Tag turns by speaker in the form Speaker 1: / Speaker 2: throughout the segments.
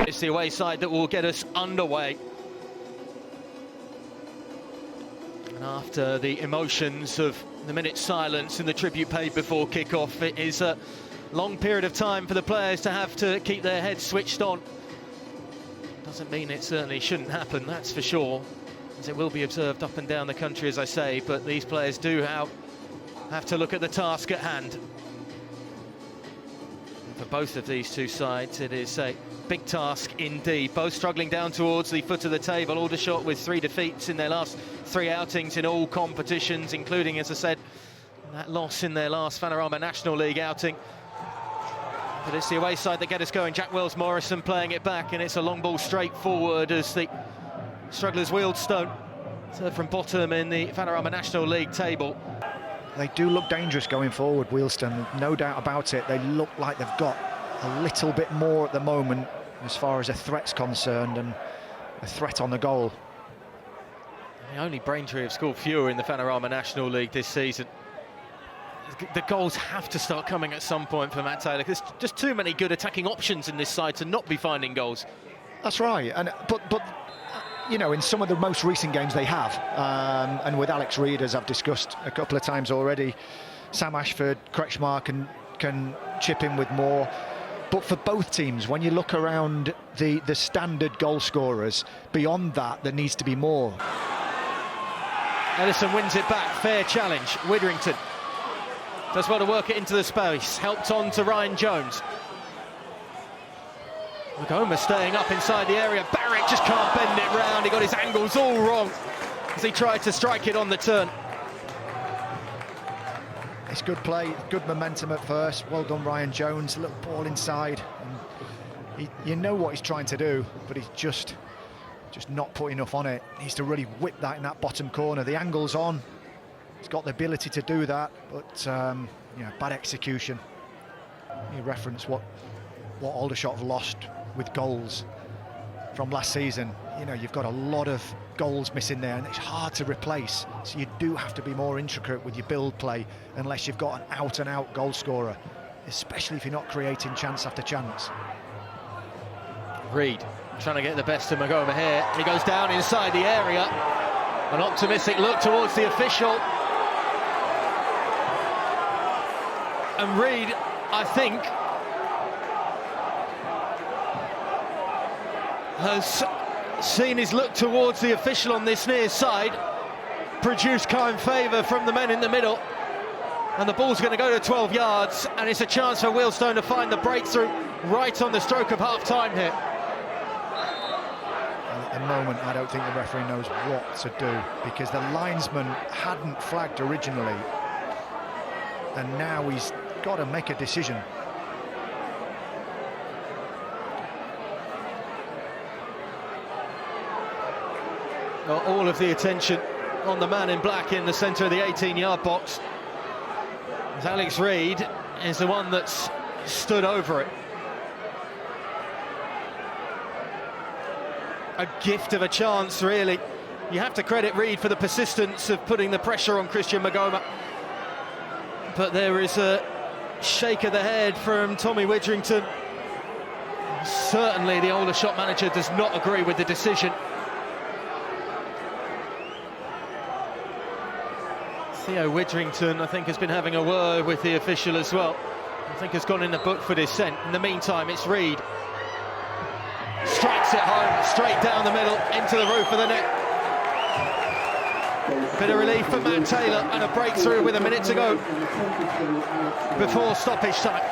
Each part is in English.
Speaker 1: It's the away side that will get us underway. And after the emotions of the minute's silence and the tribute paid before kick-off, it is a long period of time for the players to have to keep their heads switched on. Doesn't mean it certainly shouldn't happen, that's for sure, as it will be observed up and down the country, as I say, but these players do have to look at the task at hand. And for both of these two sides, it is a big task indeed. Both struggling down towards the foot of the table. Aldershot with 3 defeats in their last 3 outings in all competitions, including, as I said, that loss in their last Vanarama National League outing. But it's the away side that get us going. Jack Wells-Morrison playing it back, and it's a long ball straight forward as the strugglers Wealdstone, third from bottom in the Vanarama National League table.
Speaker 2: They do look dangerous going forward, Wealdstone, no doubt about it. They look like they've got a little bit more at the moment as far as a threat's concerned, and a threat on the goal.
Speaker 1: The only Braintree have scored fewer in the Vanarama National League this season. The goals have to start coming at some point for Matt Taylor. There's just too many good attacking options in this side to not be finding goals.
Speaker 2: That's right, and but you know, in some of the most recent games they have, and with Alex Reid, as I've discussed a couple of times already, Sam Ashford, Kretschmar can chip in with more. But for both teams, when you look around the standard goal scorers, beyond that, there needs to be more.
Speaker 1: Ellison wins it back, fair challenge. Witherington does well to work it into the space, helped on to Ryan Jones. Magoma staying up inside the area. Barrett just can't bend it round. He got his angles all wrong as he tried to strike it on the turn.
Speaker 2: It's good play, good momentum at first. Well done, Ryan Jones. A little ball inside. And you know what he's trying to do, but he's just not put enough on it. He needs to really whip that in that bottom corner. The angle's on. He's got the ability to do that, but yeah, bad execution. You reference what Aldershot have lost with goals from last season. You know, you've got a lot of goals missing there, and it's hard to replace. So you do have to be more intricate with your build play, unless you've got an out-and-out goal scorer, especially if you're not creating chance after chance.
Speaker 1: Reid trying to get the best of Magoma here. He goes down inside the area. An optimistic look towards the official. And Reid, I think, has seen his look towards the official on this near side, produce kind favour from the men in the middle, and the ball's going to go to 12 yards, and it's a chance for Wealdstone to find the breakthrough right on the stroke of half-time here.
Speaker 2: At the moment, I don't think the referee knows what to do, because the linesman hadn't flagged originally, and now he's got to make a decision.
Speaker 1: Got all of the attention on the man in black in the centre of the 18-yard box, as Alex Reid is the one that's stood over it. A gift of a chance, really. You have to credit Reid for the persistence of putting the pressure on Christian Magoma, but there is a shake of the head from Tommy Witherington. Certainly the Aldershot manager does not agree with the decision. Theo Witherington, I think, has been having a word with the official as well. I think has gone in the book for dissent. In the meantime, it's Reid. Strikes it home, straight down the middle, into the roof of the net. Bit of relief for Matt Taylor, and a breakthrough with a minute to go before stoppage time.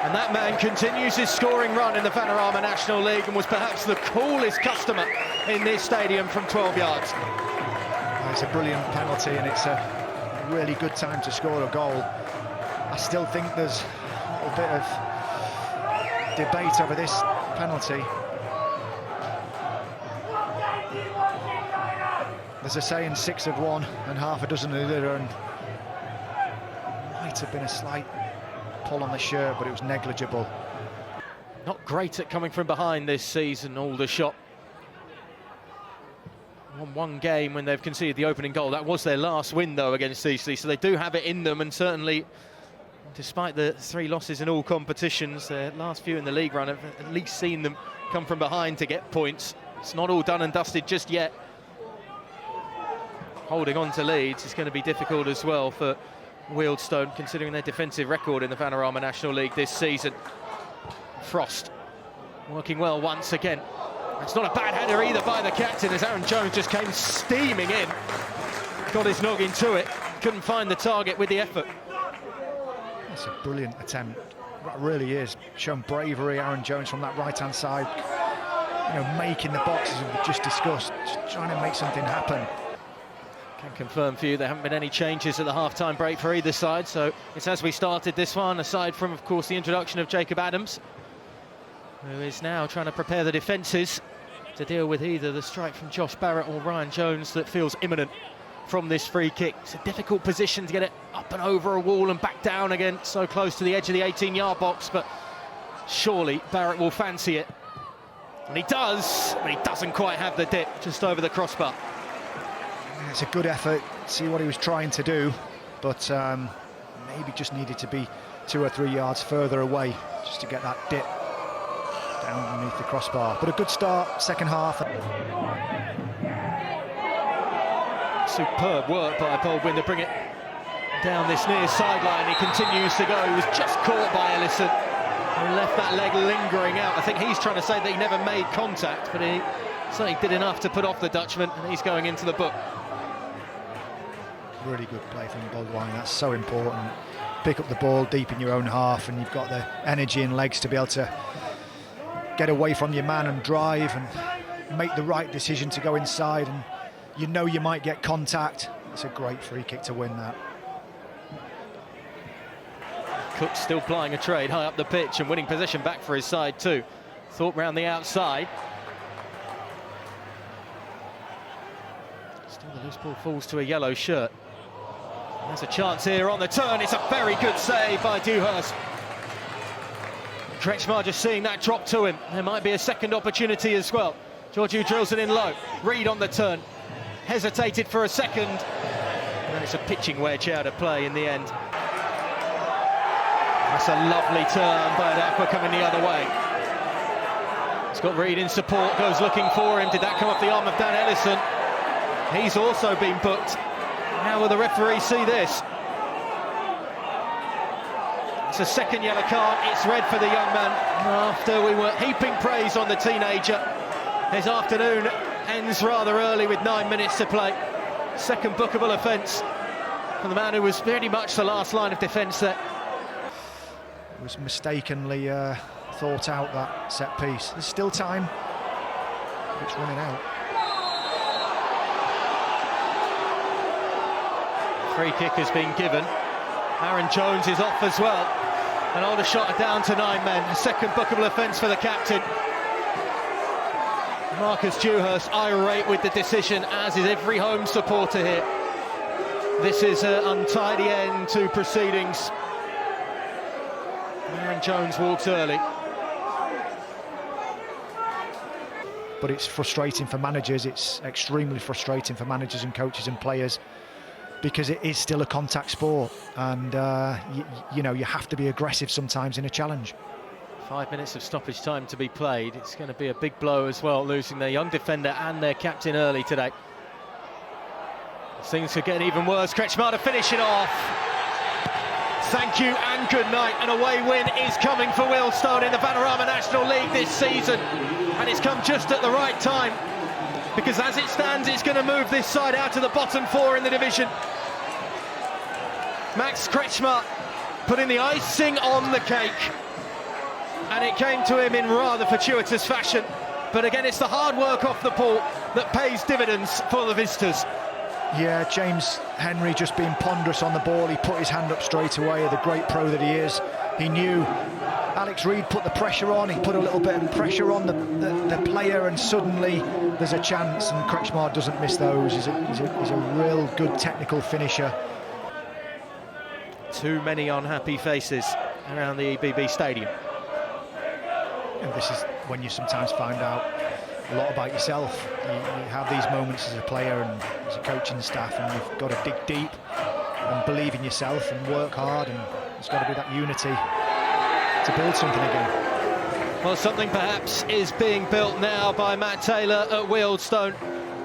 Speaker 1: And that man continues his scoring run in the Vanarama National League, and was perhaps the coolest customer in this stadium from 12 yards.
Speaker 2: It's a brilliant penalty, and it's a really good time to score a goal. I still think there's a little bit of debate over this penalty. There's a saying, 6 of one and half a dozen of the other, and might have been a slight pull on the shirt, but it was negligible.
Speaker 1: Not great at coming from behind this season, Aldershot. Won one game when they've conceded the opening goal. That was their last win, though, against Eastleigh, so they do have it in them, and certainly despite the 3 losses in all competitions, their last few in the league run have at least seen them come from behind to get points. It's not all done and dusted just yet. Holding on to leads is going to be difficult as well for Wealdstone, considering their defensive record in the Vanarama National League this season. Frost working well once again. It's not a bad header either by the captain, as Aaron Jones just came steaming in. Got his noggin to it, couldn't find the target with the effort.
Speaker 2: That's a brilliant attempt. That really is. Shown bravery, Aaron Jones from that right-hand side. You know, making the boxes as we just discussed, just trying to make something happen.
Speaker 1: Can confirm for you there haven't been any changes at the half-time break for either side, so it's as we started this one, aside from, of course, the introduction of Jacob Adams, who is now trying to prepare the defences to deal with either the strike from Josh Barrett or Ryan Jones that feels imminent from this free kick. It's a difficult position to get it up and over a wall and back down again, so close to the edge of the 18-yard box, but surely Barrett will fancy it. And he does, but he doesn't quite have the dip, just over the crossbar.
Speaker 2: It's a good effort, see what he was trying to do, but maybe just needed to be 2 or 3 yards further away just to get that dip down underneath the crossbar. But a good start, second half.
Speaker 1: Superb work by Baldwin to bring it down this near sideline. He continues to go. He was just caught by Ellison and left that leg lingering out. I think he's trying to say that he never made contact, but he certainly did enough to put off the Dutchman, and he's going into the book.
Speaker 2: Really good play from Baldwin, that's so important. Pick up the ball deep in your own half, and you've got the energy and legs to be able to get away from your man and drive and make the right decision to go inside, and you know you might get contact. It's a great free kick to win that.
Speaker 1: Cook still plying a trade high up the pitch and winning possession back for his side too. Thorpe round the outside. Still the loose ball falls to a yellow shirt. There's a chance here on the turn. It's a very good save by Dewhurst. Kretschmar just seeing that drop to him. There might be a second opportunity as well. Georgiou drills it in low. Reed on the turn. Hesitated for a second. And then it's a pitching wedge out of play in the end. That's a lovely turn by Aqua coming the other way. It's got Reed in support, goes looking for him. Did that come off the arm of Dan Ellison? He's also been booked. How will the referee see this? It's a second yellow card. It's red for the young man. After we were heaping praise on the teenager, his afternoon ends rather early with 9 minutes to play. Second bookable offence for the man who was very much the last line of defence there.
Speaker 2: It was mistakenly thought out, that set piece. There's still time. It's running out.
Speaker 1: Free kick has been given. Aaron Jones is off as well. And Aldershot are down to 9 men. A second bookable offence for the captain. Marcus Dewhurst irate with the decision, as is every home supporter here. This is an untidy end to proceedings. Aaron Jones walks early.
Speaker 2: But it's frustrating for managers. It's extremely frustrating for managers and coaches and players, because it is still a contact sport, and you know, you have to be aggressive sometimes in a challenge.
Speaker 1: 5 minutes of stoppage time to be played. It's going to be a big blow as well, losing their young defender and their captain early today. Things could get even worse. Kretschmar to finish it off. Thank you and good night. An away win is coming for Wealdstone in the Vanarama National League this season, and it's come just at the right time, because as it stands, it's going to move this side out of the bottom 4 in the division. Max Kretschmar putting the icing on the cake, and it came to him in rather fortuitous fashion. But again, it's the hard work off the ball that pays dividends for the visitors.
Speaker 2: Yeah, James Henry just being ponderous on the ball. He put his hand up straight away, the great pro that he is. He knew Alex Reed put the pressure on. He put a little bit of pressure on the player, and suddenly there's a chance, and Kretschmar doesn't miss those. He's a real good technical finisher.
Speaker 1: Too many unhappy faces around the EBB stadium.
Speaker 2: And this is when you sometimes find out a lot about yourself. You have these moments as a player and as a coaching staff, and you've got to dig deep and believe in yourself and work hard, and there's got to be that unity to build something again.
Speaker 1: Well, something perhaps is being built now by Matt Taylor at Wealdstone.